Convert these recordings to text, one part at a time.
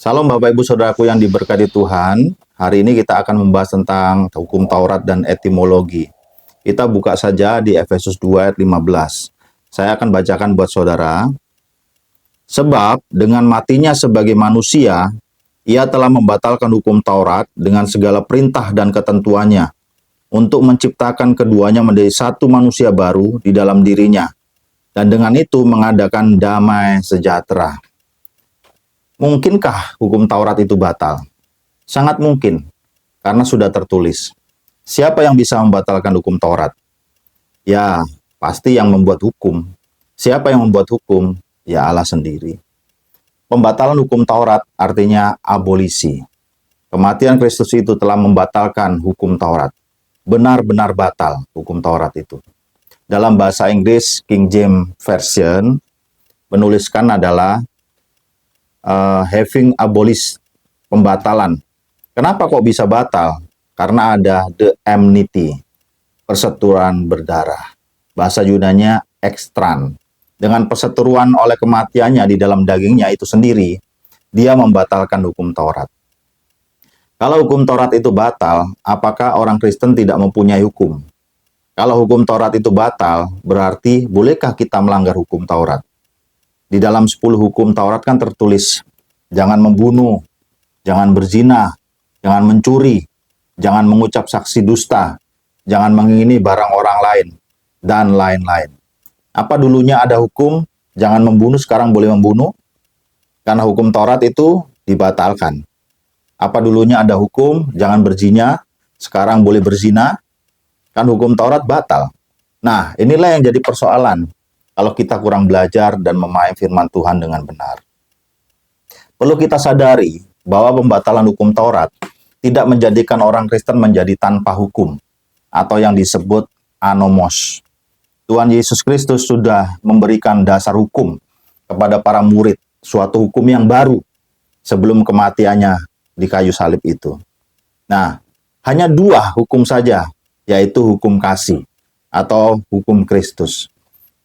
Salam Bapak Ibu Saudaraku yang diberkati Tuhan. Hari ini kita akan membahas tentang hukum Taurat dan etimologi. Kita buka saja di Efesus 2 ayat 15. Saya akan bacakan buat saudara. Sebab dengan matinya sebagai manusia, ia telah membatalkan hukum Taurat dengan segala perintah dan ketentuannya untuk menciptakan keduanya menjadi satu manusia baru di dalam dirinya, dan dengan itu mengadakan damai sejahtera. Mungkinkah hukum Taurat itu batal? Sangat mungkin, karena sudah tertulis. Siapa yang bisa membatalkan hukum Taurat? Ya, pasti yang membuat hukum. Siapa yang membuat hukum? Ya Allah sendiri. Pembatalan hukum Taurat artinya abolisi. Kematian Kristus itu telah membatalkan hukum Taurat. Benar-benar batal hukum Taurat itu. Dalam bahasa Inggris, King James Version, menuliskan adalah having abolished, pembatalan. Kenapa kok bisa batal? Karena ada the enmity, perseteruan berdarah. Bahasa Yunaninya ekstran. Dengan perseteruan oleh kematiannya di dalam dagingnya itu sendiri, dia membatalkan hukum Taurat. Kalau hukum Taurat itu batal, apakah orang Kristen tidak mempunyai hukum? Kalau hukum Taurat itu batal, berarti bolehkah kita melanggar hukum Taurat? Di dalam 10 hukum Taurat kan tertulis, jangan membunuh, jangan berzina, jangan mencuri, jangan mengucap saksi dusta, jangan mengingini barang orang lain, dan lain-lain. Apa dulunya ada hukum, jangan membunuh, sekarang boleh membunuh? Karena hukum Taurat itu dibatalkan. Apa dulunya ada hukum, jangan berzina, sekarang boleh berzina? Kan hukum Taurat batal. Nah, inilah yang jadi persoalan kalau kita kurang belajar dan memahami firman Tuhan dengan benar. Perlu kita sadari bahwa pembatalan hukum Taurat tidak menjadikan orang Kristen menjadi tanpa hukum atau yang disebut anomos. Tuhan Yesus Kristus sudah memberikan dasar hukum kepada para murid, suatu hukum yang baru sebelum kematiannya di kayu salib itu. Nah, hanya 2 hukum saja, yaitu hukum kasih atau hukum Kristus.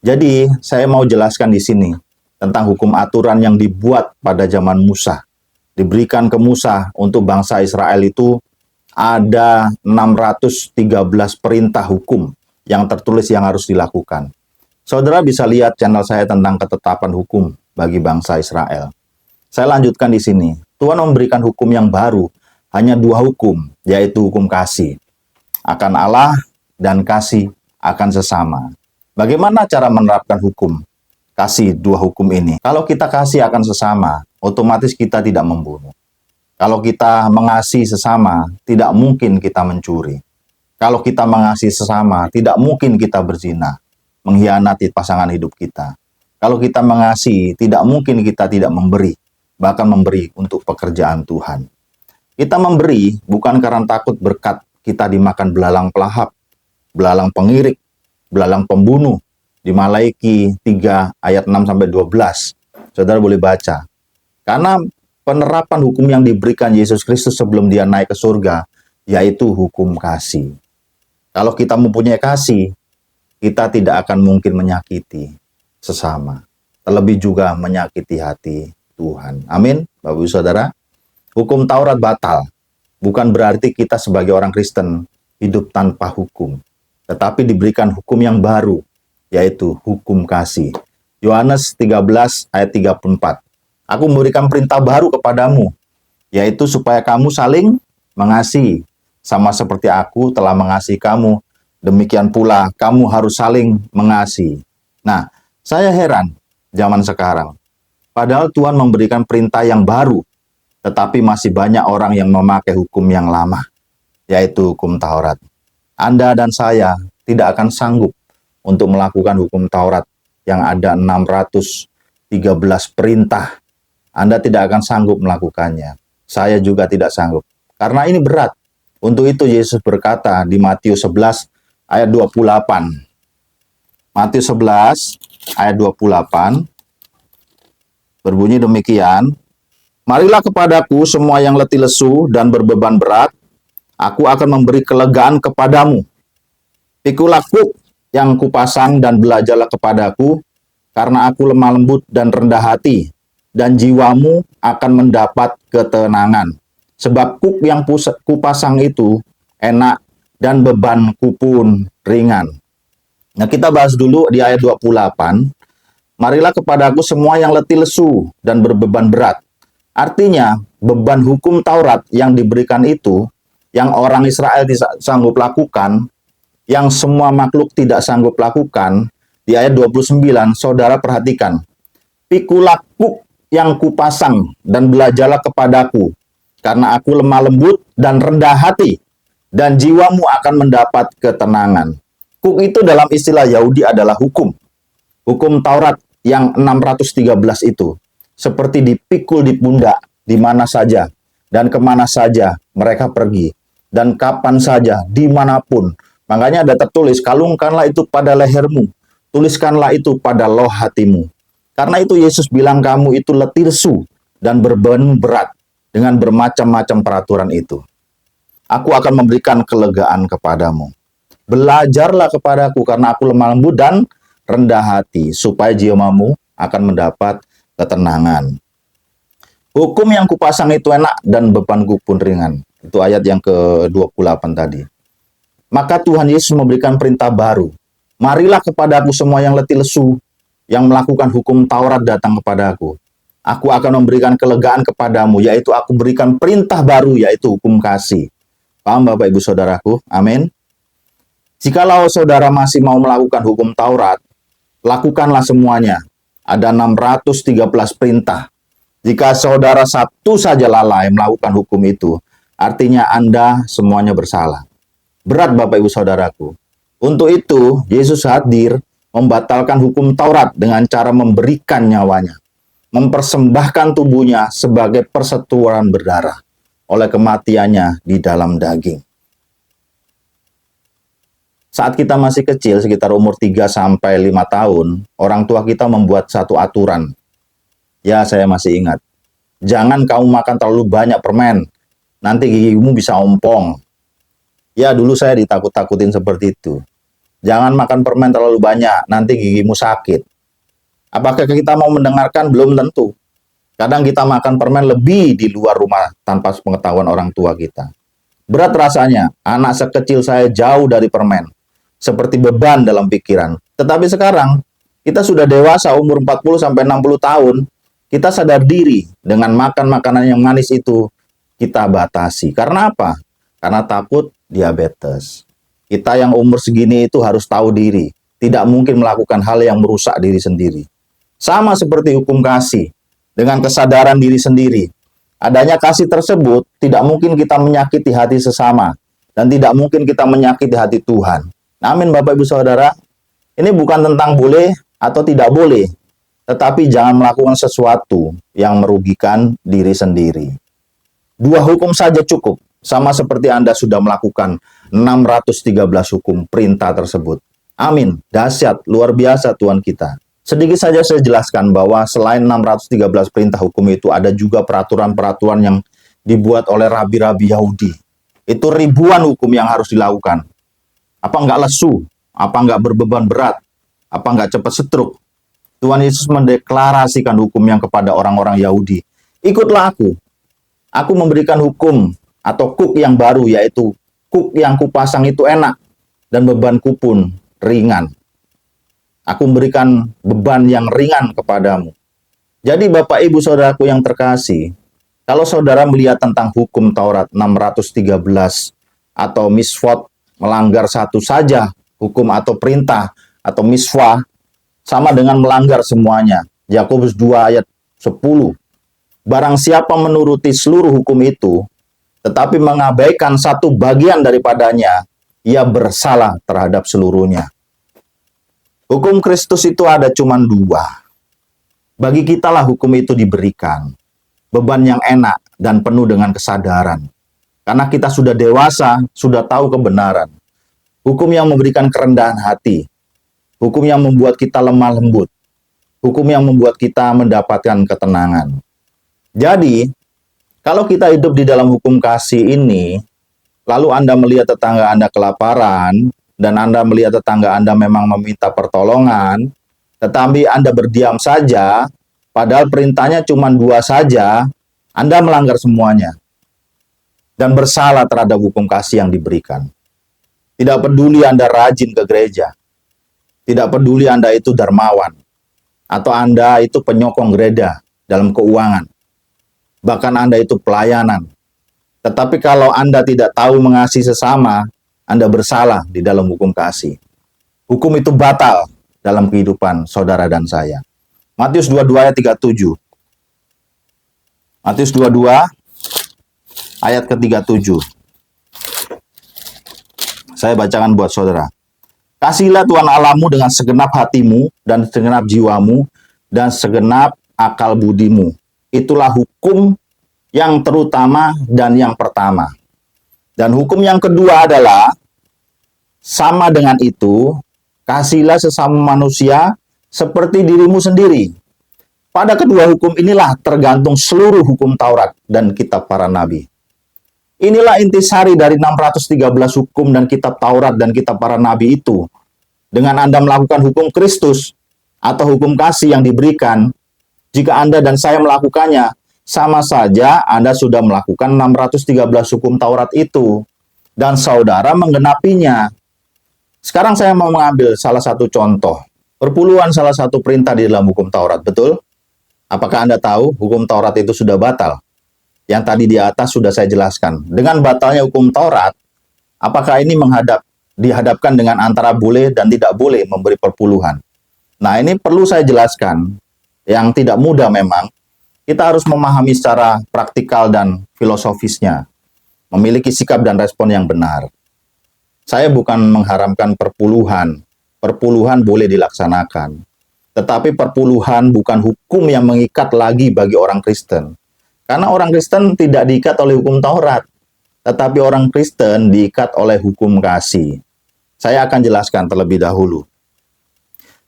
Jadi, saya mau jelaskan di sini tentang hukum aturan yang dibuat pada zaman Musa. Diberikan ke Musa untuk bangsa Israel itu ada 613 perintah hukum yang tertulis yang harus dilakukan. Saudara bisa lihat channel saya tentang ketetapan hukum bagi bangsa Israel. Saya lanjutkan di sini. Tuhan memberikan hukum yang baru, hanya 2 hukum, yaitu hukum kasih akan Allah dan kasih akan sesama. Bagaimana cara menerapkan hukum kasih 2 hukum ini? Kalau kita kasih akan sesama, otomatis kita tidak membunuh. Kalau kita mengasihi sesama, tidak mungkin kita mencuri. Kalau kita mengasihi sesama, tidak mungkin kita berzina, mengkhianati pasangan hidup kita. Kalau kita mengasihi, tidak mungkin kita tidak memberi, bahkan memberi untuk pekerjaan Tuhan. Kita memberi bukan karena takut berkat kita dimakan belalang pelahap, belalang pengirik, belalang pembunuh. Di Malaiki 3 ayat 6-12. Saudara boleh baca. Karena penerapan hukum yang diberikan Yesus Kristus sebelum dia naik ke surga, yaitu hukum kasih. Kalau kita mempunyai kasih, kita tidak akan mungkin menyakiti sesama. Terlebih juga menyakiti hati Tuhan. Amin, Bapak Ibu Saudara. Hukum Taurat batal. Bukan berarti kita sebagai orang Kristen hidup tanpa hukum. Tetapi diberikan hukum yang baru, yaitu hukum kasih. Yohanes 13 ayat 34. Aku memberikan perintah baru kepadamu, yaitu supaya kamu saling mengasihi. Sama seperti aku telah mengasihi kamu, demikian pula kamu harus saling mengasihi. Nah, saya heran zaman sekarang. Padahal Tuhan memberikan perintah yang baru, tetapi masih banyak orang yang memakai hukum yang lama, yaitu hukum Taurat. Anda dan saya tidak akan sanggup untuk melakukan hukum Taurat yang ada 613 perintah. Anda tidak akan sanggup melakukannya. Saya juga tidak sanggup. Karena ini berat. Untuk itu Yesus berkata di Matius 11 ayat 28. Matius 11 ayat 28 berbunyi demikian. Marilah kepadaku semua yang letih lesu dan berbeban berat, aku akan memberi kelegaan kepadamu. Pikulah kuk yang kupasang dan belajarlah kepadaku, karena aku lemah lembut dan rendah hati, dan jiwamu akan mendapat ketenangan. Sebab kuk yang kupasang itu enak dan bebanku pun ringan. Nah, kita bahas dulu di ayat 28. Marilah kepadaku semua yang letih lesu dan berbeban berat. Artinya, beban hukum Taurat yang diberikan itu, yang orang Israel tidak sanggup lakukan, yang semua makhluk tidak sanggup lakukan, di ayat 29, saudara perhatikan. Pikulah kuk yang kupasang dan belajarlah kepadaku, karena aku lemah lembut dan rendah hati, dan jiwamu akan mendapat ketenangan. Kuk itu dalam istilah Yahudi adalah hukum. Hukum Taurat yang 613 itu. Seperti dipikul di pundak, di mana saja, dan kemana saja mereka pergi. Dan kapan saja, dimanapun. Makanya ada tertulis, kalungkanlah itu pada lehermu, tuliskanlah itu pada loh hatimu. Karena itu Yesus bilang kamu itu letih lesu dan beban berat dengan bermacam-macam peraturan itu. Aku akan memberikan kelegaan kepadamu. Belajarlah kepadaku karena aku lemah lembut dan rendah hati, supaya jiwamu akan mendapat ketenangan. Hukum yang kupasang itu enak dan bebanku pun ringan. Itu ayat yang ke-28 tadi. Maka Tuhan Yesus memberikan perintah baru. Marilah kepadaku semua yang letih lesu, yang melakukan hukum Taurat datang kepadaku. Aku akan memberikan kelegaan kepadamu, yaitu aku berikan perintah baru, yaitu hukum kasih. Paham Bapak Ibu Saudaraku? Amin. Jikalau saudara masih mau melakukan hukum Taurat, lakukanlah semuanya. Ada 613 perintah. Jika saudara satu saja lalai melakukan hukum itu, artinya Anda semuanya bersalah. Berat Bapak Ibu Saudaraku. Untuk itu, Yesus hadir membatalkan hukum Taurat dengan cara memberikan nyawanya. Mempersembahkan tubuhnya sebagai persetujuan berdarah oleh kematiannya di dalam daging. Saat kita masih kecil, sekitar umur 3-5 tahun, orang tua kita membuat satu aturan. Ya, saya masih ingat. Jangan kamu makan terlalu banyak permen, nanti gigimu bisa ompong. Ya, dulu saya ditakut-takutin seperti itu. Jangan makan permen terlalu banyak, nanti gigimu sakit. Apakah kita mau mendengarkan? Belum tentu. Kadang kita makan permen lebih di luar rumah tanpa pengetahuan orang tua kita. Berat rasanya, anak sekecil saya jauh dari permen. Seperti beban dalam pikiran. Tetapi sekarang, kita sudah dewasa umur 40-60 tahun, kita sadar diri dengan makan makanan yang manis itu, kita batasi. Karena apa? Karena takut diabetes. Kita yang umur segini itu harus tahu diri. Tidak mungkin melakukan hal yang merusak diri sendiri. Sama seperti hukum kasih. Dengan kesadaran diri sendiri. Adanya kasih tersebut, tidak mungkin kita menyakiti hati sesama. Dan tidak mungkin kita menyakiti hati Tuhan. Amin Bapak Ibu Saudara. Ini bukan tentang boleh atau tidak boleh. Tetapi jangan melakukan sesuatu yang merugikan diri sendiri. 2 hukum saja cukup. Sama seperti Anda sudah melakukan 613 hukum perintah tersebut. Amin. Dahsyat, luar biasa Tuhan kita. Sedikit saja saya jelaskan bahwa selain 613 perintah hukum itu ada juga peraturan-peraturan yang dibuat oleh rabi-rabi Yahudi. Itu ribuan hukum yang harus dilakukan. Apa enggak lesu? Apa enggak berbeban berat? Apa enggak cepat stroke? Tuhan Yesus mendeklarasikan hukum yang kepada orang-orang Yahudi. Ikutlah aku. Aku memberikan hukum atau kuk yang baru, yaitu kuk yang kupasang itu enak dan bebanku pun ringan. Aku memberikan beban yang ringan kepadamu. Jadi Bapak Ibu Saudaraku yang terkasih, kalau saudara melihat tentang hukum Taurat 613 atau miswot, melanggar satu saja hukum atau perintah atau miswah, sama dengan melanggar semuanya. Yakobus 2 ayat 10. Barang siapa menuruti seluruh hukum itu, tetapi mengabaikan satu bagian daripadanya, ia bersalah terhadap seluruhnya. Hukum Kristus itu ada cuma 2. Bagi kitalah hukum itu diberikan. Beban yang enak dan penuh dengan kesadaran. Karena kita sudah dewasa, sudah tahu kebenaran. Hukum yang memberikan kerendahan hati. Hukum yang membuat kita lemah lembut. Hukum yang membuat kita mendapatkan ketenangan. Jadi, kalau kita hidup di dalam hukum kasih ini, lalu Anda melihat tetangga Anda kelaparan, dan Anda melihat tetangga Anda memang meminta pertolongan, tetapi Anda berdiam saja, Padahal perintahnya cuma 2 saja, Anda melanggar semuanya. Dan bersalah terhadap hukum kasih yang diberikan. Tidak peduli Anda rajin ke gereja. Tidak peduli Anda itu dermawan. Atau Anda itu penyokong gereja dalam keuangan. Bahkan Anda itu pelayanan. Tetapi kalau Anda tidak tahu mengasihi sesama, Anda bersalah di dalam hukum kasih. Hukum itu batal dalam kehidupan saudara dan saya. Matius 22 ayat 37. Matius 22 ayat ke-37. Saya bacakan buat saudara. Kasihilah Tuhan Allahmu dengan segenap hatimu dan segenap jiwamu dan segenap akal budimu. Itulah hukum yang terutama dan yang pertama. Dan hukum yang kedua adalah sama dengan itu, kasihilah sesama manusia seperti dirimu sendiri. Pada kedua hukum inilah tergantung seluruh hukum Taurat dan kitab para nabi. Inilah intisari dari 613 hukum dan kitab Taurat dan kitab para nabi itu. Dengan Anda melakukan hukum Kristus atau hukum kasih yang diberikan, jika Anda dan saya melakukannya, sama saja Anda sudah melakukan 613 hukum Taurat itu. Dan saudara menggenapinya. Sekarang saya mau mengambil salah satu contoh. Perpuluhan salah satu perintah di dalam hukum Taurat, betul? Apakah Anda tahu hukum Taurat itu sudah batal? Yang tadi di atas sudah saya jelaskan. Dengan batalnya hukum Taurat, apakah ini dihadapkan dengan antara boleh dan tidak boleh memberi perpuluhan? Nah, ini perlu saya jelaskan. Yang tidak mudah memang. Kita harus memahami secara praktikal dan filosofisnya. Memiliki sikap dan respon yang benar. Saya bukan mengharamkan perpuluhan. Perpuluhan boleh dilaksanakan. Tetapi perpuluhan bukan hukum yang mengikat lagi bagi orang Kristen. Karena orang Kristen tidak diikat oleh hukum Taurat. Tetapi orang Kristen diikat oleh hukum kasih. Saya akan jelaskan terlebih dahulu.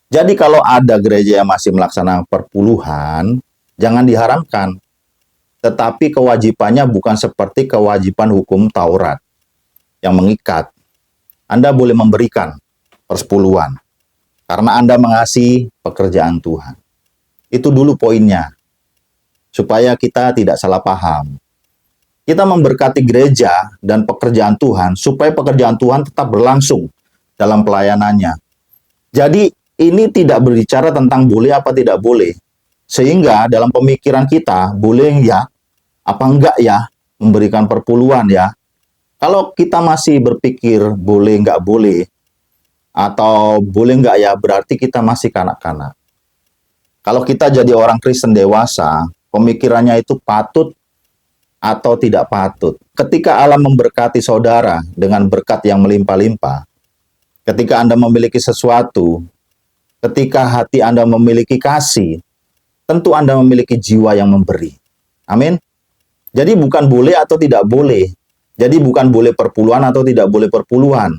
Jadi kalau ada gereja yang masih melaksanakan perpuluhan, jangan diharamkan. Tetapi kewajibannya bukan seperti kewajiban hukum Taurat yang mengikat. Anda boleh memberikan persepuluhan karena Anda mengasihi pekerjaan Tuhan. Itu dulu poinnya. Supaya kita tidak salah paham. Kita memberkati gereja dan pekerjaan Tuhan supaya pekerjaan Tuhan tetap berlangsung dalam pelayanannya. Jadi ini tidak berbicara tentang boleh apa tidak boleh. Sehingga dalam pemikiran kita, boleh ya, apa enggak ya, memberikan perpuluhan ya. Kalau kita masih berpikir boleh enggak boleh, atau boleh enggak ya, berarti kita masih kanak-kanak. Kalau kita jadi orang Kristen dewasa, pemikirannya itu patut atau tidak patut. Ketika Allah memberkati saudara dengan berkat yang melimpah-limpah, ketika Anda memiliki sesuatu, ketika hati Anda memiliki kasih, tentu Anda memiliki jiwa yang memberi. Amin. Jadi bukan boleh atau tidak boleh. Jadi bukan boleh perpuluhan atau tidak boleh perpuluhan.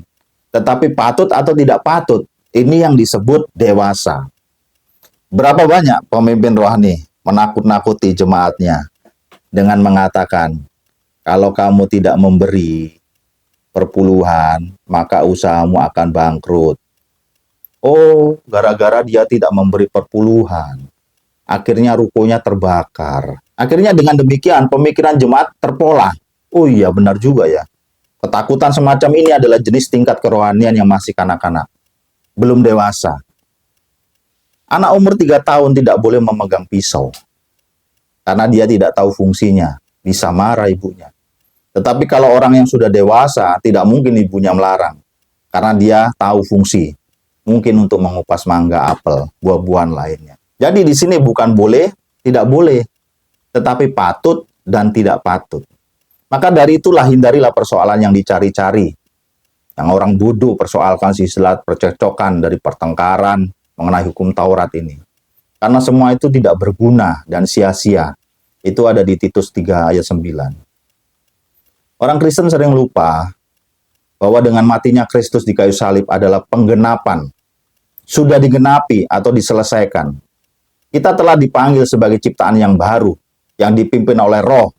Tetapi patut atau tidak patut. Ini yang disebut dewasa. Berapa banyak pemimpin rohani menakut-nakuti jemaatnya dengan mengatakan, kalau kamu tidak memberi perpuluhan, maka usahamu akan bangkrut. Oh, gara-gara dia tidak memberi perpuluhan, akhirnya rukonya terbakar. Akhirnya dengan demikian pemikiran jemaat terpola. Oh iya, benar juga ya. Ketakutan semacam ini adalah jenis tingkat kerohanian yang masih kanak-kanak, belum dewasa. Anak umur 3 tahun tidak boleh memegang pisau, karena dia tidak tahu fungsinya, bisa marah ibunya. Tetapi kalau orang yang sudah dewasa, tidak mungkin ibunya melarang, karena dia tahu fungsi. Mungkin untuk mengupas mangga, apel, buah-buahan lainnya. Jadi di sini bukan boleh, tidak boleh, tetapi patut dan tidak patut. Maka dari itulah hindarilah persoalan yang dicari-cari. Yang orang bodoh persoalkan silat, percekcokan dari pertengkaran mengenai hukum Taurat ini. Karena semua itu tidak berguna dan sia-sia. Itu ada di Titus 3 ayat 9. Orang Kristen sering lupa bahwa dengan matinya Kristus di kayu salib adalah penggenapan. Sudah digenapi atau diselesaikan. Kita telah dipanggil sebagai ciptaan yang baru, yang dipimpin oleh Roh.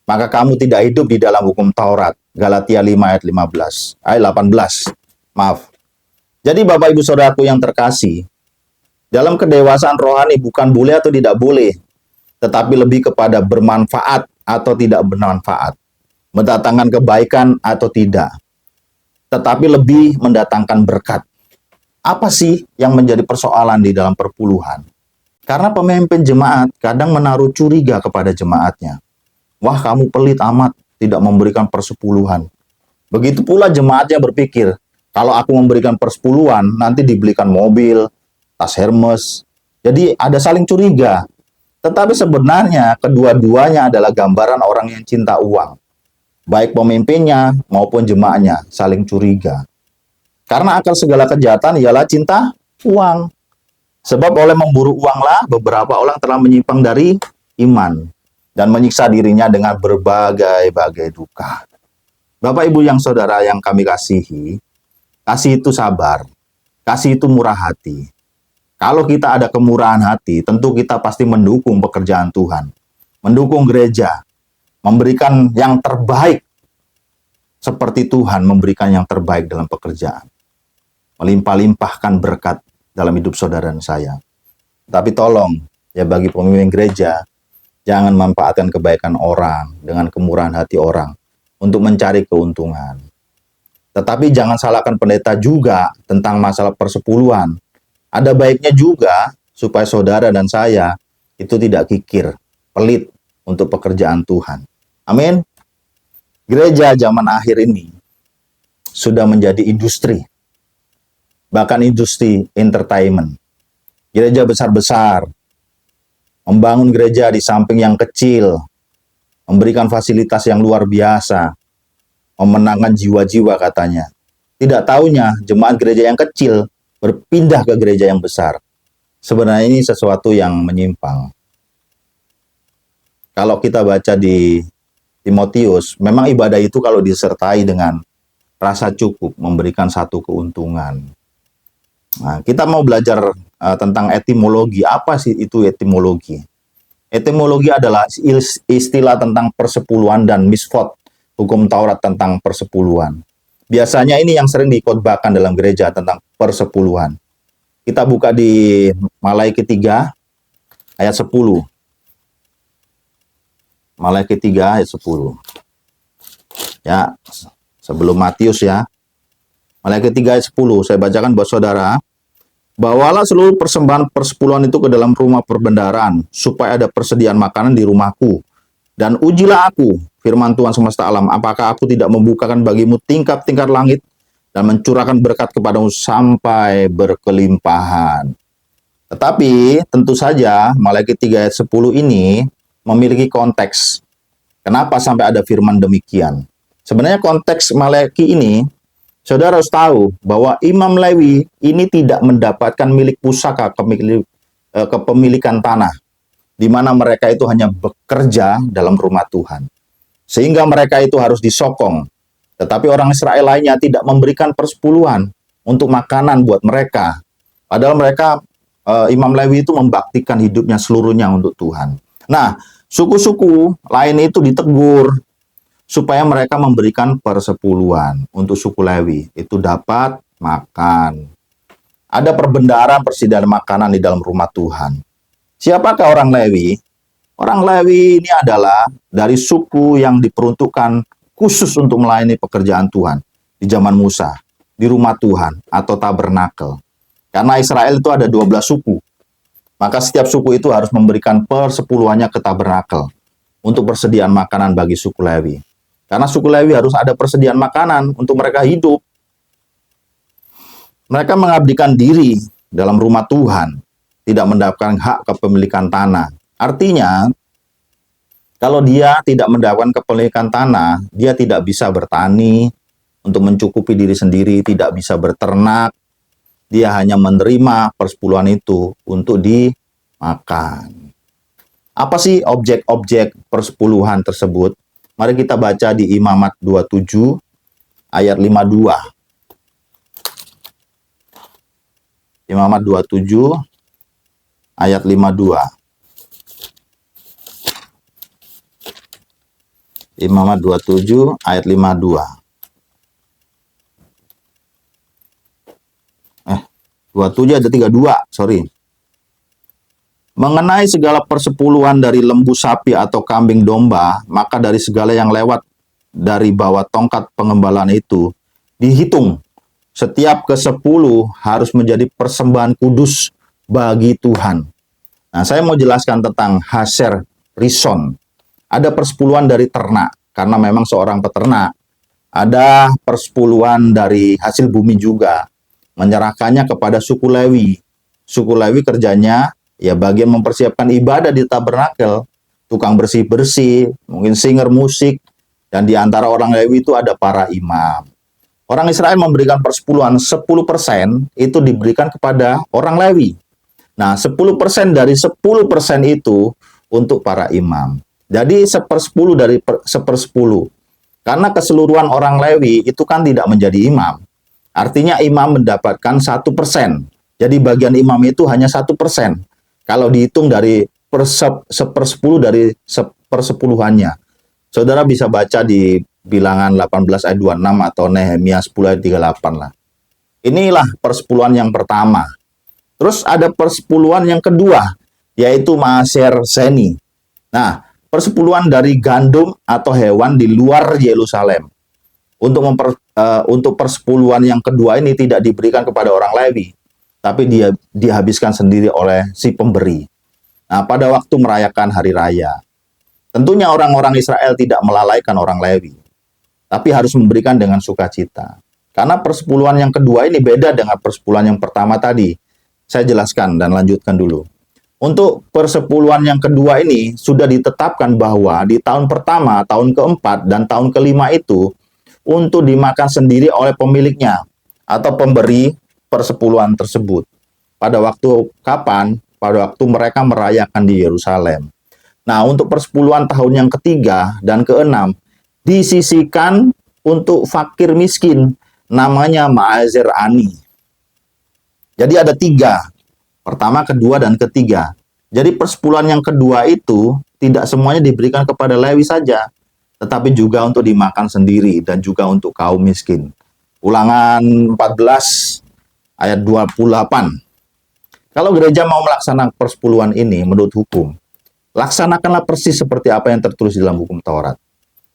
Maka kamu tidak hidup di dalam hukum Taurat. Galatia 5 ayat 18. Maaf. Jadi Bapak Ibu Saudaraku yang terkasih, Dalam kedewasaan rohani bukan boleh atau tidak boleh, tetapi lebih kepada bermanfaat atau tidak bermanfaat, mendatangkan kebaikan atau tidak, tetapi lebih mendatangkan berkat. Apa sih yang menjadi persoalan di dalam perpuluhan? Karena pemimpin jemaat kadang menaruh curiga kepada jemaatnya. Wah, kamu pelit amat, tidak memberikan persepuluhan. Begitu pula jemaatnya berpikir, kalau aku memberikan persepuluhan, nanti dibelikan mobil, tas Hermes. Jadi ada saling curiga. Tetapi sebenarnya kedua-duanya adalah gambaran orang yang cinta uang. Baik pemimpinnya maupun jemaatnya saling curiga. Karena akar segala kejahatan ialah cinta uang. Sebab oleh memburu uanglah beberapa orang telah menyimpang dari iman dan menyiksa dirinya dengan berbagai-bagai duka. Bapak Ibu yang saudara yang kami kasihi, kasih itu sabar, kasih itu murah hati. Kalau kita ada kemurahan hati, tentu kita pasti mendukung pekerjaan Tuhan, mendukung gereja, memberikan yang terbaik seperti Tuhan memberikan yang terbaik dalam pekerjaan. Melimpah-limpahkan berkat dalam hidup saudara dan saya. Tapi tolong, ya bagi pemimpin gereja, jangan memanfaatkan kebaikan orang dengan kemurahan hati orang untuk mencari keuntungan. Tetapi jangan salahkan pendeta juga tentang masalah persepuluhan. Ada baiknya juga supaya saudara dan saya itu tidak kikir, pelit untuk pekerjaan Tuhan. Amin. Gereja zaman akhir ini sudah menjadi industri, bahkan industri entertainment. Gereja besar-besar, membangun gereja di samping yang kecil, memberikan fasilitas yang luar biasa, memenangkan jiwa-jiwa katanya. Tidak tahunya jemaat gereja yang kecil berpindah ke gereja yang besar. Sebenarnya ini sesuatu yang menyimpang. Kalau kita baca di Timotius, memang ibadah itu kalau disertai dengan rasa cukup, memberikan satu keuntungan. Nah, kita mau belajar tentang etimologi. Apa sih itu etimologi? Etimologi adalah istilah tentang persepuluhan dan misfot, hukum Taurat tentang persepuluhan. Biasanya ini yang sering dikhotbahkan dalam gereja tentang persepuluhan. Kita buka di Malaiki 3 ayat 10. Malaiki 3 ayat 10. Ya, sebelum Matius ya. Malaiki 3 ayat 10, saya bacakan buat saudara. Bawalah seluruh persembahan persepuluhan itu ke dalam rumah perbendaharaan, supaya ada persediaan makanan di rumahku. Dan ujilah aku, firman Tuhan semesta alam, apakah aku tidak membukakan bagimu tingkap-tingkap langit dan mencurahkan berkat kepadamu sampai berkelimpahan. Tetapi tentu saja Malaiki 3 ayat 10 ini memiliki konteks. Kenapa sampai ada firman demikian? Sebenarnya konteks Malaiki ini, saudara harus tahu bahwa Imam Lewi ini tidak mendapatkan milik pusaka kepemilikan tanah, di mana mereka itu hanya bekerja dalam rumah Tuhan. Sehingga mereka itu harus disokong. Tetapi orang Israel lainnya tidak memberikan persepuluhan untuk makanan buat mereka. Padahal mereka, Imam Lewi itu membaktikan hidupnya seluruhnya untuk Tuhan. Nah, suku-suku lain itu ditegur supaya mereka memberikan persepuluhan untuk suku Lewi. Itu dapat makan. Ada perbendaharaan persediaan makanan di dalam rumah Tuhan. Siapakah orang Lewi? Orang Lewi ini adalah dari suku yang diperuntukkan khusus untuk melayani pekerjaan Tuhan di zaman Musa, di rumah Tuhan atau tabernakel. Karena Israel itu ada 12 suku. Maka setiap suku itu harus memberikan persepuluhannya ke tabernakel untuk persediaan makanan bagi suku Lewi. Karena suku Lewi harus ada persediaan makanan untuk mereka hidup. Mereka mengabdikan diri dalam rumah Tuhan, tidak mendapatkan hak kepemilikan tanah. Artinya, kalau dia tidak mendapatkan kepemilikan tanah, dia tidak bisa bertani untuk mencukupi diri sendiri, tidak bisa berternak. Dia hanya menerima persepuluhan itu untuk dimakan. Apa sih objek-objek persepuluhan tersebut? Mari kita baca di Imamat 27 ayat 52. Imamat 27 ayat 52. Imamat 27 ayat 52. 27 ayat 32, sorry. Mengenai segala persepuluhan dari lembu sapi atau kambing domba, maka dari segala yang lewat dari bawah tongkat pengembalaan itu, dihitung setiap ke-10 harus menjadi persembahan kudus bagi Tuhan. Nah, saya mau jelaskan tentang Haser Rison. Ada persepuluhan dari ternak, karena memang seorang peternak. Ada persepuluhan dari hasil bumi juga, menyerahkannya kepada suku Lewi. Suku Lewi kerjanya ya bagian mempersiapkan ibadah di tabernakel, tukang bersih-bersih, mungkin singer musik, dan di antara orang Lewi itu ada para imam. Orang Israel memberikan persepuluhan 10% itu diberikan kepada orang Lewi. Nah, 10% dari 10% itu untuk para imam. Jadi 1/10 dari 1/10. Karena keseluruhan orang Lewi itu kan tidak menjadi imam. Artinya imam mendapatkan 1%. Jadi bagian imam itu hanya 1%. Kalau dihitung dari 1/10 dari 1/10-nya. Saudara bisa baca di Bilangan 18 ayat 26 atau Nehemia 10 ayat 38 lah. Inilah persepuluhan yang pertama. Terus ada persepuluhan yang kedua, yaitu Maaser Seni. Nah, persepuluhan dari gandum atau hewan di luar Yerusalem. Untuk persepuluhan yang kedua ini tidak diberikan kepada orang Lewi, tapi dia dihabiskan sendiri oleh si pemberi. Nah, pada waktu merayakan hari raya. Tentunya orang-orang Israel tidak melalaikan orang Lewi, tapi harus memberikan dengan sukacita. Karena persepuluhan yang kedua ini beda dengan persepuluhan yang pertama tadi. Saya jelaskan dan lanjutkan dulu. Untuk persepuluhan yang kedua ini sudah ditetapkan bahwa di tahun pertama, tahun keempat, dan tahun kelima itu untuk dimakan sendiri oleh pemiliknya atau pemberi persepuluhan tersebut. Pada waktu kapan? Pada waktu mereka merayakan di Yerusalem. Nah, untuk persepuluhan tahun yang ketiga dan keenam disisihkan untuk fakir miskin, namanya Maaser Ani. Jadi ada 3, pertama, kedua, dan ketiga. Jadi persepuluhan yang kedua itu tidak semuanya diberikan kepada Lewi saja, tetapi juga untuk dimakan sendiri dan juga untuk kaum miskin. Ulangan 14 ayat 28. Kalau gereja mau melaksanakan persepuluhan ini menurut hukum, laksanakanlah persis seperti apa yang tertulis di dalam hukum Taurat.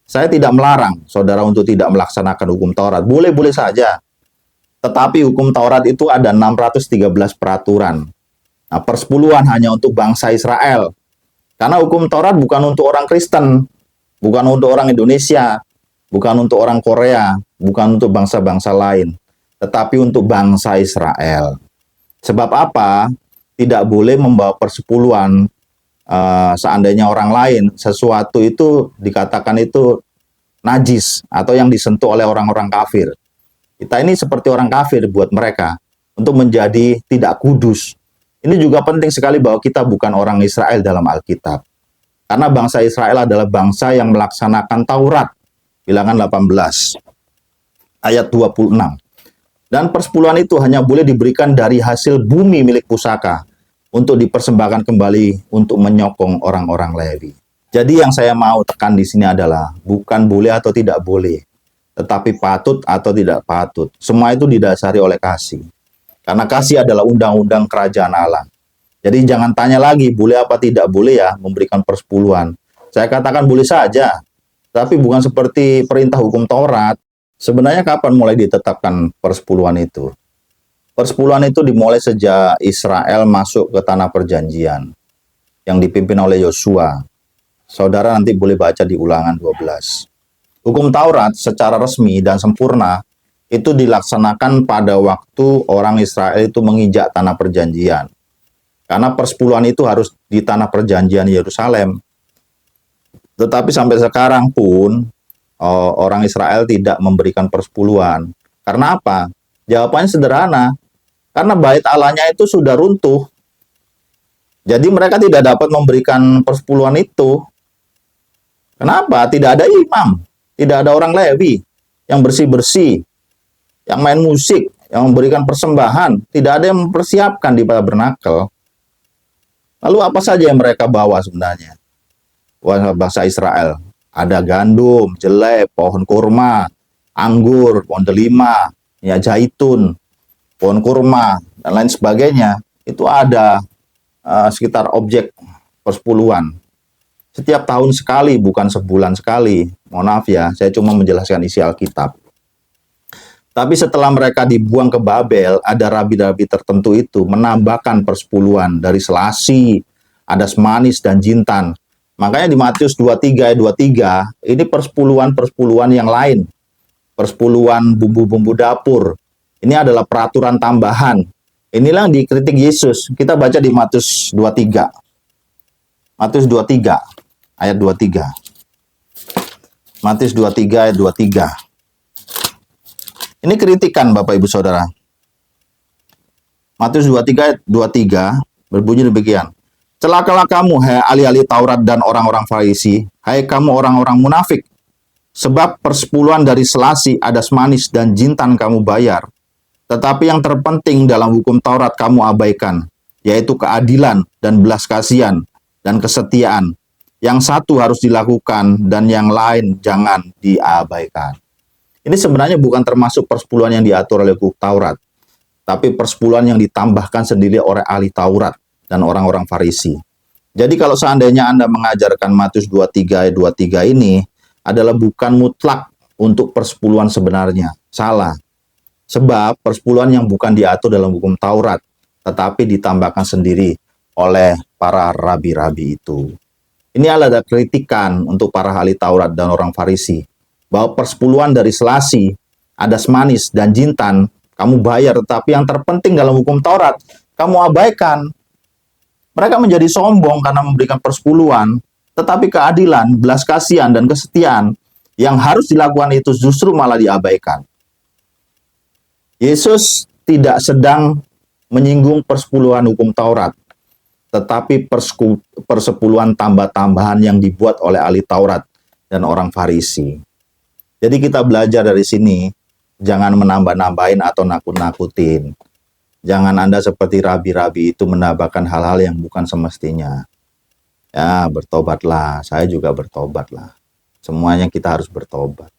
Saya tidak melarang saudara untuk tidak melaksanakan hukum Taurat. Boleh-boleh saja. Tetapi hukum Taurat itu ada 613 peraturan. Nah, persepuluhan hanya untuk bangsa Israel. Karena hukum Taurat bukan untuk orang Kristen, bukan untuk orang Indonesia, bukan untuk orang Korea, bukan untuk bangsa-bangsa lain, tetapi untuk bangsa Israel. Sebab apa? Tidak boleh membawa persepuluhan seandainya orang lain, sesuatu itu dikatakan itu najis atau yang disentuh oleh orang-orang kafir. Kita ini seperti orang kafir buat mereka untuk menjadi tidak kudus. Ini juga penting sekali bahwa kita bukan orang Israel dalam Alkitab. Karena bangsa Israel adalah bangsa yang melaksanakan Taurat. Bilangan 18 ayat 26. Dan persepuluhan itu hanya boleh diberikan dari hasil bumi milik pusaka untuk dipersembahkan kembali untuk menyokong orang-orang Lewi. Jadi yang saya mau tekan di sini adalah bukan boleh atau tidak boleh, tetapi patut atau tidak patut. Semua itu didasari oleh kasih. Karena kasih adalah undang-undang kerajaan Allah. Jadi jangan tanya lagi boleh apa tidak boleh ya memberikan persepuluhan. Saya katakan boleh saja, tapi bukan seperti perintah hukum Taurat. Sebenarnya kapan mulai ditetapkan persepuluhan itu? Persepuluhan itu dimulai sejak Israel masuk ke tanah perjanjian yang dipimpin oleh Yosua. Saudara nanti boleh baca di Ulangan 12. Hukum Taurat secara resmi dan sempurna itu dilaksanakan pada waktu orang Israel itu menginjak tanah perjanjian. Karena persepuluhan itu harus di tanah perjanjian Yerusalem. Tetapi sampai sekarang pun orang Israel tidak memberikan persepuluhan. Karena apa? Jawabannya sederhana. Karena bait Allahnya itu sudah runtuh. Jadi mereka tidak dapat memberikan persepuluhan itu. Kenapa? Tidak ada imam. Tidak ada orang Lewi yang bersih-bersih, yang main musik, yang memberikan persembahan. Tidak ada yang mempersiapkan di tabernakel. Lalu apa saja yang mereka bawa sebenarnya? Bangsa Israel. Ada gandum, jelai, pohon kurma, anggur, pohon delima, ya zaitun, pohon kurma, dan lain sebagainya. Itu ada. sekitar objek persepuluhan. Setiap tahun sekali, bukan sebulan sekali. Mohon maaf ya, saya cuma menjelaskan isi Alkitab. Tapi setelah mereka dibuang ke Babel, ada rabi-rabi tertentu itu menambahkan persepuluhan dari Selasi, Adas Manis, dan Jintan. Makanya di Matius 23 ayat 23, ini persepuluhan-persepuluhan yang lain. Persepuluhan bumbu-bumbu dapur. Ini adalah peraturan tambahan. Inilah yang dikritik Yesus. Kita baca di Matius 23. Matius 23 ayat 23. Matius 23 ayat 23. Ini kritikan Bapak Ibu Saudara. Matius 23 ayat 23 berbunyi demikian. Celakalah kamu, hai ahli-ahli Taurat dan orang-orang Farisi, hai kamu orang-orang munafik, sebab persepuluhan dari Selasi, Adas Manis, dan Jintan kamu bayar. Tetapi yang terpenting dalam hukum Taurat kamu abaikan, yaitu keadilan dan belas kasihan dan kesetiaan. Yang satu harus dilakukan dan yang lain jangan diabaikan. Ini sebenarnya bukan termasuk persepuluhan yang diatur oleh hukum Taurat, tapi persepuluhan yang ditambahkan sendiri oleh ahli Taurat dan orang-orang Farisi. Jadi kalau seandainya Anda mengajarkan Matius 23 ayat 23 ini adalah bukan mutlak untuk persepuluhan sebenarnya. Salah. Sebab persepuluhan yang bukan diatur dalam hukum Taurat, tetapi ditambahkan sendiri oleh para rabi-rabi itu. Ini adalah kritikan untuk para ahli Taurat dan orang Farisi, bahwa persepuluhan dari Selasi, Adas Manis, dan Jintan kamu bayar, tetapi yang terpenting dalam hukum Taurat kamu abaikan. Mereka menjadi sombong karena memberikan persepuluhan, tetapi keadilan, belas kasihan, dan kesetiaan yang harus dilakukan itu justru malah diabaikan. Yesus tidak sedang menyinggung persepuluhan hukum Taurat, tetapi persepuluhan tambah-tambahan yang dibuat oleh ahli Taurat dan orang Farisi. Jadi kita belajar dari sini, jangan menambah-nambahin atau nakut-nakutin. Jangan Anda seperti rabi-rabi itu menambahkan hal-hal yang bukan semestinya. Ya, bertobatlah. Saya juga bertobatlah. Semuanya kita harus bertobat.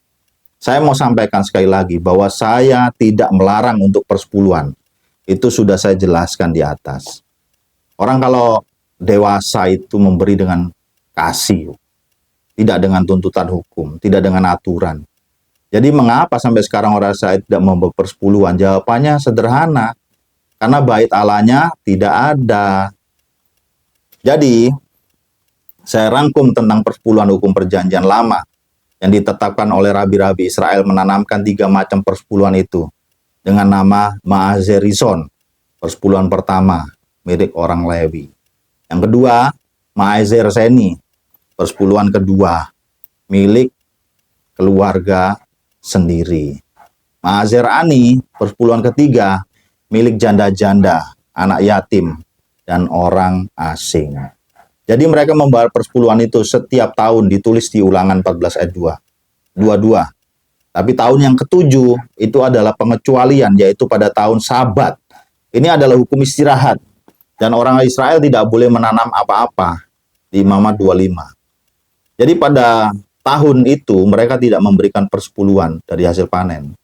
Saya mau sampaikan sekali lagi bahwa saya tidak melarang untuk persepuluhan. Itu sudah saya jelaskan di atas. Orang kalau dewasa itu memberi dengan kasih, tidak dengan tuntutan hukum, tidak dengan aturan. Jadi mengapa sampai sekarang orang Israel tidak membawa persepuluhan? Jawabannya sederhana. Karena bait Allahnya tidak ada. Jadi, saya rangkum tentang persepuluhan hukum perjanjian lama yang ditetapkan oleh rabi-rabi Israel menanamkan 3 macam persepuluhan itu dengan nama Maazerizon. Persepuluhan pertama, milik orang Lewi. Yang kedua, Maazer Seni. Persepuluhan kedua, milik keluarga sendiri. Maazer Ani, persepuluhan ketiga, milik janda-janda, anak yatim, dan orang asing. Jadi mereka membayar persepuluhan itu setiap tahun, ditulis di Ulangan 14 ayat 22. Tapi tahun yang ketujuh itu adalah pengecualian, yaitu pada tahun Sabat. Ini adalah hukum istirahat. Dan orang Israel tidak boleh menanam apa-apa di Imamat 25. Jadi pada tahun itu mereka tidak memberikan persepuluhan dari hasil panen.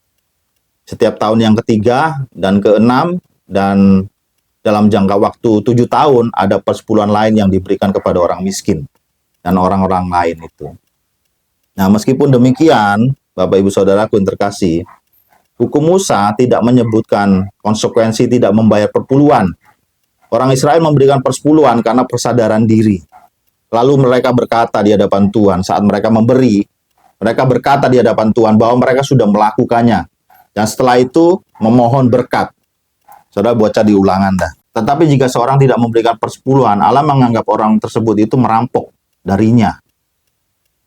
Setiap tahun yang ketiga dan keenam dan dalam jangka waktu 7 tahun ada persepuluhan lain yang diberikan kepada orang miskin dan orang-orang lain itu. Nah, meskipun demikian, Bapak Ibu Saudaraku yang terkasih, hukum Musa tidak menyebutkan konsekuensi tidak membayar persepuluhan. Orang Israel memberikan persepuluhan karena persadaran diri. Lalu mereka berkata di hadapan Tuhan saat mereka memberi, mereka berkata di hadapan Tuhan bahwa mereka sudah melakukannya. Dan setelah itu memohon berkat. Saudara baca di Ulangan dah. Tetapi jika seorang tidak memberikan persepuluhan, Allah menganggap orang tersebut itu merampok darinya.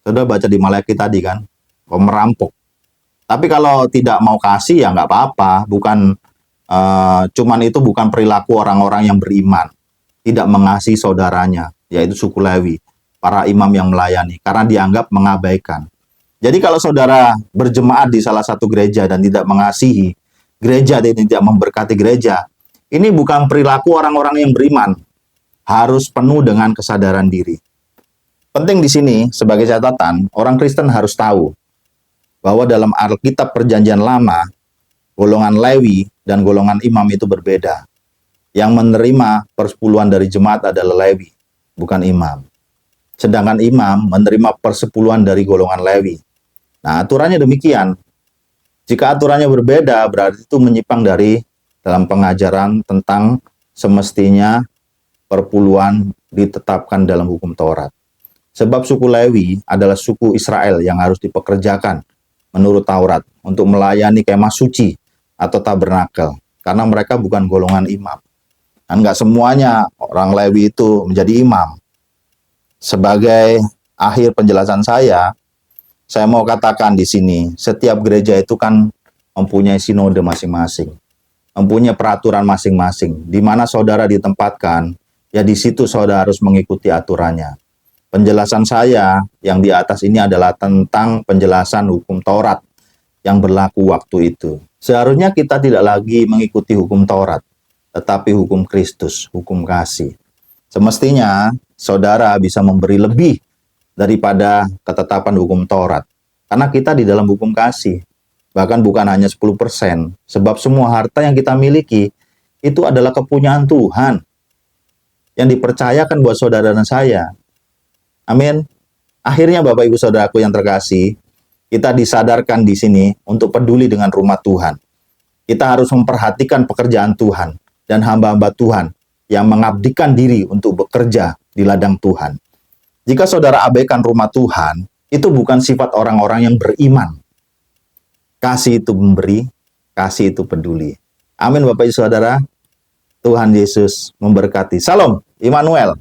Saudara baca di Maleakhi tadi kan, merampok. Tapi kalau tidak mau kasih ya nggak apa-apa. Cuman itu bukan perilaku orang-orang yang beriman. Tidak mengasihi saudaranya, yaitu suku Lewi, para imam yang melayani, karena dianggap mengabaikan. Jadi kalau saudara berjemaat di salah satu gereja dan tidak mengasihi gereja dan tidak memberkati gereja, ini bukan perilaku orang-orang yang beriman. Harus penuh dengan kesadaran diri. Penting di sini, sebagai catatan, orang Kristen harus tahu bahwa dalam Alkitab Perjanjian Lama, golongan Lewi dan golongan imam itu berbeda. Yang menerima persepuluhan dari jemaat adalah Lewi, bukan imam. Sedangkan imam menerima persepuluhan dari golongan Lewi. Nah, aturannya demikian. Jika aturannya berbeda, berarti itu menyimpang dari dalam pengajaran tentang semestinya perpuluhan ditetapkan dalam hukum Taurat. Sebab suku Lewi adalah suku Israel yang harus dipekerjakan menurut Taurat untuk melayani kemah suci atau tabernakel, karena mereka bukan golongan imam. Dan nggak semuanya orang Lewi itu menjadi imam. Sebagai akhir penjelasan saya mau katakan di sini, setiap gereja itu kan mempunyai sinode masing-masing, mempunyai peraturan masing-masing, di mana saudara ditempatkan, ya di situ saudara harus mengikuti aturannya. Penjelasan saya yang di atas ini adalah tentang penjelasan hukum Taurat yang berlaku waktu itu. Seharusnya kita tidak lagi mengikuti hukum Taurat, tetapi hukum Kristus, hukum kasih. Semestinya saudara bisa memberi lebih daripada ketetapan hukum Taurat. Karena kita di dalam hukum kasih. Bahkan bukan hanya 10%. Sebab semua harta yang kita miliki itu adalah kepunyaan Tuhan. Yang dipercayakan buat saudara dan saya. Amin. Akhirnya Bapak Ibu Saudaraku yang terkasih, kita disadarkan di sini untuk peduli dengan rumah Tuhan. Kita harus memperhatikan pekerjaan Tuhan dan hamba-hamba Tuhan yang mengabdikan diri untuk bekerja di ladang Tuhan. Jika saudara abaikan rumah Tuhan, itu bukan sifat orang-orang yang beriman. Kasih itu memberi, kasih itu peduli. Amin Bapak Ibu Saudara. Tuhan Yesus memberkati. Salam, Immanuel.